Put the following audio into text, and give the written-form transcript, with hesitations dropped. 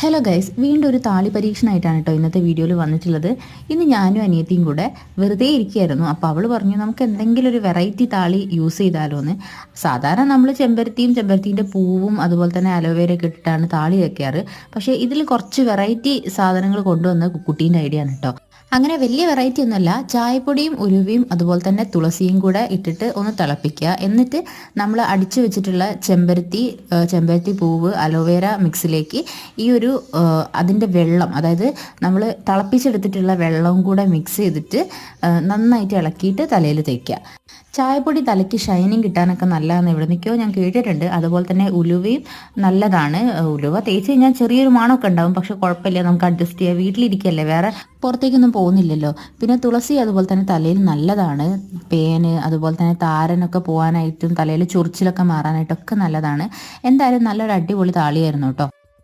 Hello guys, വീണ്ടും ഒരു താളി പരീക്ഷണമായിട്ടാണ് കേട്ടോ ഇന്നത്തെ വീഡിയോയിൽ വന്നിട്ടുള്ളത്. ഇന്ന് ഞാനും അനിയത്തിയും കൂടെ വെറുതെ ഇരിക്കുകയായിരുന്നു. അപ്പോൾ അവൾ പറഞ്ഞു നമുക്ക് എന്തെങ്കിലും ഒരു വെറൈറ്റി താളി യൂസ് ചെയ്താലോ എന്ന്. സാധാരണ നമ്മൾ ചെമ്പരത്തീൻ്റെ പൂവും അതുപോലെ തന്നെ അലോവേരയൊക്കെ ഇട്ടിട്ടാണ് താളി വെക്കാറ്. പക്ഷേ ഇതിൽ കുറച്ച് വെറൈറ്റി സാധനങ്ങൾ കൊണ്ടുവന്ന കുട്ടീൻ്റെ ഐഡിയ ആണ് കേട്ടോ. അങ്ങനെ വലിയ വെറൈറ്റി ഒന്നുമല്ല, ചായപ്പൊടിയും ഉലുവയും അതുപോലെ തന്നെ തുളസിയും കൂടെ ഇട്ടിട്ട് ഒന്ന് തിളപ്പിക്കുക. എന്നിട്ട് നമ്മൾ അടിച്ചു വെച്ചിട്ടുള്ള ചെമ്പരത്തി പൂവ് അലോവേര മിക്സിലേക്ക് ഈ ഒരു അതിൻ്റെ വെള്ളം, അതായത് നമ്മൾ തിളപ്പിച്ചെടുത്തിട്ടുള്ള വെള്ളവും കൂടെ മിക്സ് ചെയ്തിട്ട് നന്നായിട്ട് ഇളക്കിയിട്ട് തലയിൽ തേക്കുക. ചായപ്പൊടി തലയ്ക്ക് ഷൈനിങ് കിട്ടാനൊക്കെ നല്ലതാണെന്ന് എവിടെ നിൽക്കോ ഞാൻ കേട്ടിട്ടുണ്ട്. അതുപോലെ തന്നെ ഉലുവയും നല്ലതാണ്. ഉലുവ തേച്ച് കഴിഞ്ഞാൽ ചെറിയൊരു മണമൊക്കെ ഉണ്ടാവും, പക്ഷെ കുഴപ്പമില്ല, നമുക്ക് അഡ്ജസ്റ്റ് ചെയ്യാം. വീട്ടിലിരിക്കല്ലേ, വേറെ പുറത്തേക്കൊന്നും പോകുന്നില്ലല്ലോ. പിന്നെ തുളസി അതുപോലെ തന്നെ തലയിൽ നല്ലതാണ്. പേന് അതുപോലെ തന്നെ താരനൊക്കെ പോകാനായിട്ടും തലയിൽ ചൊറിച്ചിലൊക്കെ മാറാനായിട്ടൊക്കെ നല്ലതാണ്. എന്തായാലും നല്ലൊരു അടിപൊളി താളിയായിരുന്നു കേട്ടോ.